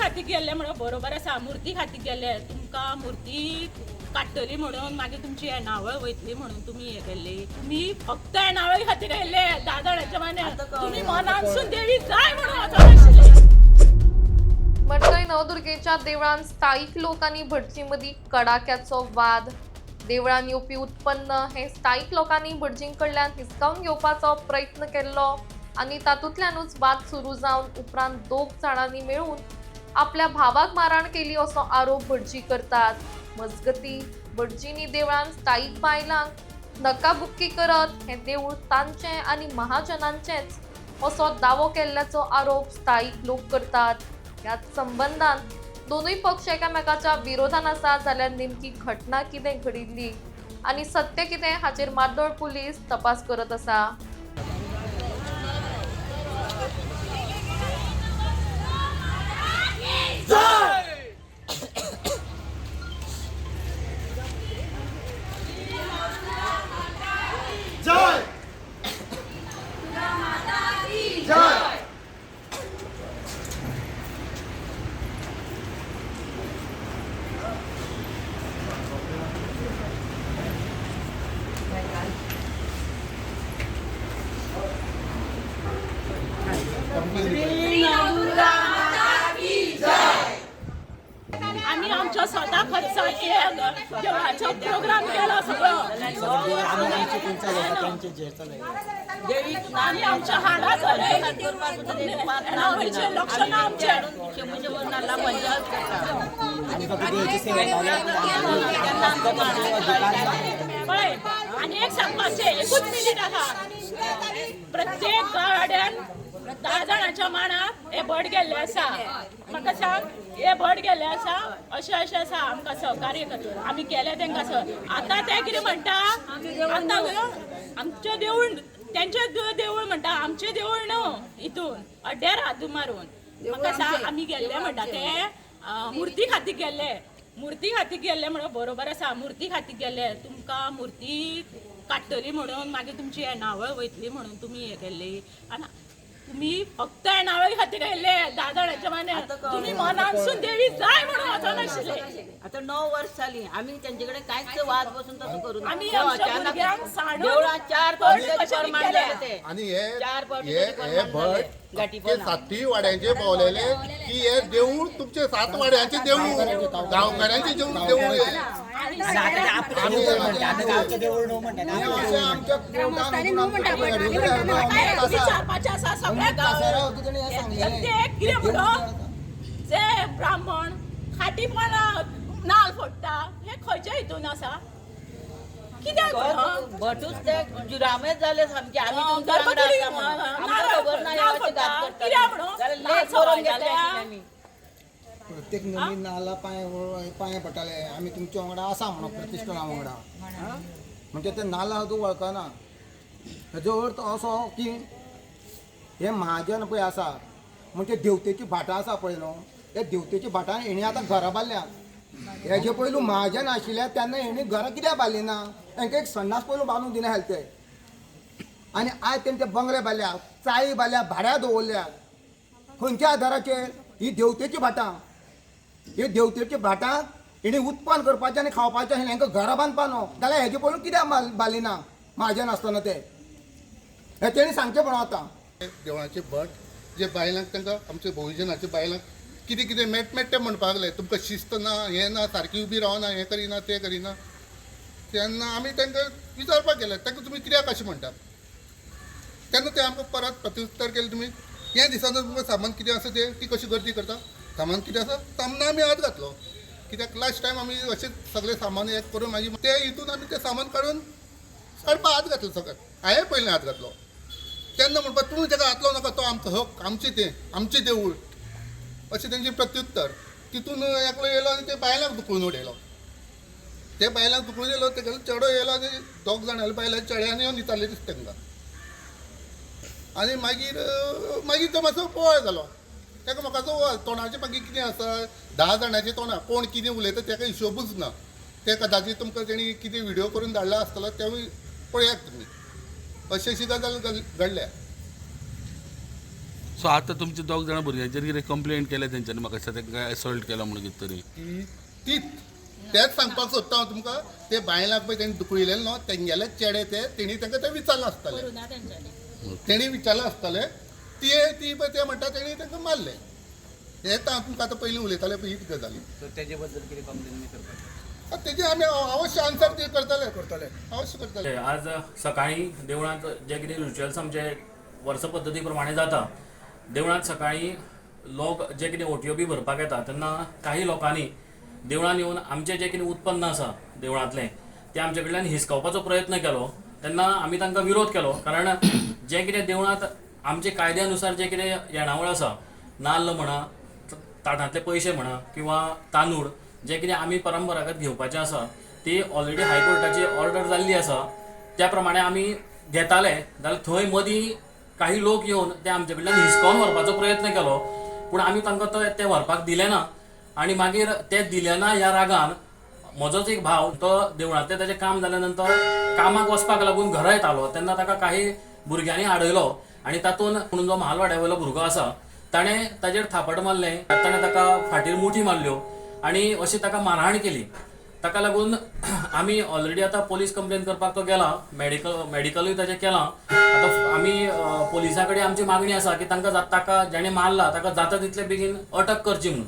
खातीर गेल्ले म्हणून बरोबर आसा. मूर्ती खातीर गेल्ले. तुमकां मूर्ती काडटली म्हणून मागीर तुमची येणावळ वयतली म्हणून तुमी हे केल्ली. तुमी फक्त येणावळी खातीर गेल्ले 10 जाणांच्या माने. तुम्ही मनानसून देवी जाय म्हणून वचोंक नाशिल्ले. मडकय नवदुर्गेच्या देवळान स्थायिक लोक आनी भटजींमदीं कडाक्याचो वाद. देवळान येवपी उत्पन्न हे स्थायिक लोकांनी भटजीं कडल्यान हिसकावन घेवपाचो प्रयत्न केल्लो आनी तातूंतल्यानूच वाद सुरू जावन उपरांत 2 जाणांनी मेळून आपल्या भावाक मारहाण केली असो आरोप भटजी करतात. मजगतीं भटजींनी देवळान स्थायिक बायलांक नकाबुक्की करत हें देवूळ तांचें आनी महाजनांचेंच असो दावो केल्ल्याचो आरोप स्थायिक लोक करतात. ह्याच संबंधान दोनूय पक्ष एकामेकाच्या विरोधान आसा जाल्यार नेमकी घटना कितें घडिल्ली आनी सत्य कितें हाचेर मार्दोळ पुलीस तपास करत आसा. आम्ही आमच्या स्वतः खर्चाचे देवळाचो प्रोग्राम केला सगळं. आणि आमच्या हाडाच लक्ष ना आमचे. आणि एक सांगपाचे एकूच मिनिट आहा. प्रत्येक गाड्यान 10 जाणांच्या मानाक हे भट गेल्ले आसा. म्हाका सांग हे भट गेल्ले आसा अशें आसा. आमकां सहकार्य कर आमी केले तांकां आतां ते कितें म्हणटा आतां आमचें देवूळ तेंचें देवूळ म्हणटा आमचें देवूळ न्हू. हितून अड्ड्यार हात मारून म्हाका सांग आमी गेल्ले म्हणटा ते मुर्ती खातीर गेल्ले. मुर्ती खातीर गेल्ले म्हणून बरोबर आसा. मुर्ती खातीर गेल्ले. तुमकां मुर्ती काडटली म्हणून मागीर तुमची येणावळ वयतली म्हणून तुमी हे केल्ली. आनी तुम्ही फक्त येणावळी खातीर गेल्ले 10 जाणांच्या माने. तुम्ही मनानसून देवी जाय म्हणून वचोंक नाशिल्ले. आता 9 वर्ष झाली आम्ही त्यांच्याकडे काहीच वाद बसून तसं करून आम्ही आमच्या भुरग्यांक सांडून 4 कशें मांडले ते. आणि हे भट ते 7 वाड्यांचे पावलेले की हे देऊळ तुमचे 7 वाड्यांचे देऊळ गावकऱ्यांचे देऊळ जे ब्राह्मण खाटीपण नाल फोडटा हे खंयच्या हितून आसा. कित्याक भटूच ते जुरामेच झाले सामके. आम्ही तुमच्या वांगडा आसा म्हणून. आमकां खबर ना ह्या अशें घात करता. जाल्यार लेट करून घेतले आशिल्ले आमी. प्रत्येक नवीन नाला पांय पडटाले आमी तुमच्या वांगडा आसा म्हणून प्रतिश्ठाना वांगडा. म्हणजे ते नाला तूं वळखना. हेजो अर्थ असो की हे महाजन पळय आसा म्हणजे देवतेची भाटां आसा पळय न्हू. त्या देवतेची भाटां हेणी आतां घरा बांदल्या. हेजे पयलू महाजन आशिल्ले तेन्ना हेणी घरां कित्याक बांदली ना. तांकां एक संडास पयलू बांदूंक दिना हेल्थे. आनी आयज तेंचे बंगले बांदल्या चाळी बांदल्या भाड्या दवरल्या. खंयच्या आदाराचेर ही देवतेची भाटां. हे देवतेची भाटां हेणी उत्पन्न करपाचें आनी खावपाचें आशिल्लें. हांकां घरां बांदपा न्हू जाल्यार हेजे पयलू कित्याक बांदली ना महाजन आसतना ते. हे तेणी सांगचें म्हणून आतां. देवळाचे भट जे बायलांक तांकां आमच्या भोवजनाच्या बायलांक कितें कितें मेट म्हणपाक लागले तुमकां शिस्त ना हें ना सारकी उबी रावना हें करिना तें करिना. तेन्ना आमी तांकां विचारपाक गेले तांकां तुमी कित्याक अशें म्हणटात. तेन्ना ते आमकां परत प्रत्युत्तर केलें तुमी ह्या दिसांनी तुमकां सामान कितें आसा तें ती कशी गर्दी करता. सामान कितें आसा सामना आमी हात घातलो. कित्याक लास्ट टायम आमी अशें सगळें सामान एक करून मागीर ते हितून आमी तें सामान काडून काडपाक हात घातलो सगळ्यात. हांवें पयलें हात घातलो. तेन्ना म्हणपाक तुमी ताका हातलो नाका तो आमचो हक आमचें तें आमचें देवूळ अशें तेंचें प्रत्युत्तर. तितून एकलो येयलो आनी ते बायलांक दुखून उडयलो. ते बायलांक दुखून येयलो तेका चेडो येयलो आनी 2 जाणां बायलांच्या चेड्यान येवन दिताले दिसता तांकां. आनी मागीर तो मातसो पोवाळ जालो. ताका म्हाका तोंडाचें मागीर कितें आसा 10 जाणांचें तोंडां कोण कितें उलयता ताका हिशोबूच ना. ते कदाचित तुमकां तेणी कितें व्हिडियो करून धाडला आसतलो तेवूय पळयात तुमी. अशी गजाल घडल्या. सो आतां तुमचे दोग जाणां भुरग्यांचेर कितें कंप्लेंट केल्या तेंच्यांनी म्हाका दिसता तांकां एसॉल्ट केला म्हणून कितें तरी ती तेच सांगपाक सोदता हांव तुमकां ते बायलांक पळय तेणी दुखयलेले न्हू तेंगेले चेडे तेणी तांकां ते विचारला आसतले करुणा तेंच्यांनी तेणी विचारला आसतले ती पळय ते म्हणटा तेणी तांकां मारले हेच हांव तुमकां आतां पयलीं उलयताले पळय हीच गजाली तेजे बद्दल कितें कंप्लेन करपाक तेजे आमी अवश्य आन्सर ते करतले अवश्य करतले आज सकाळी देवळांत जे कितें रिच्युअल्स आमचे वर्स पद्दती प्रमाणे जाता देवळांत सकाळी लोक जे कितें ओटयो बी भरपाक येता तेन्ना काही लोकांनी देवळान येवन आमचें जें कितें उत्पन्न आसा देवळांतलें तें आमचे कडल्यान हिसकावपाचो प्रयत्न केलो तेन्ना आमी तांकां विरोध केलो कारण जें कितें देवळांत आमचे कायद्यानुसार जें कितें येणावळ आसा नाल्ल म्हणा ताटांतले पयशे म्हणा किंवा तांदूळ जें कितें आमी परंपरागत घेवपाचें आसा ती ऑलरेडी हायकोर्टाची ऑर्डर जाल्ली आसा त्या प्रमाणे आमी घेताले जाल्यार थंय मदीं काही लोक येवन ते आमचे कडल्यान हिसकावन व्हरपाचो प्रयत्न केलो पूण आमी तांकां ते व्हरपाक दिले ना आनी मागीर ते दिले ना ह्या रागान म्हजोच एक भाव तो देवळांतलें ताचें काम जाल्या नंतर कामाक वचपाक लागून घरा येतालो तेन्ना ताका काही भुरग्यांनी आडयलो आनी तातूंत म्हणून जो महालवाड्यावयलो भुरगो आसा ताणें ताचेर थापट मारलें ताणें ताका फाटीर मुठी मारल्यो आनी अशी ताका मारहाण केली ताका लागून आमी ऑलरेडी आतां पोलीस कंप्लेन करपाक तो गेला मेडिकलूय ताचें केलां आतां आमी पोलिसां कडेन आमची मागणी आसा की ताका जेणे मारला ताका जाता तितले बेगीन अटक करची म्हणून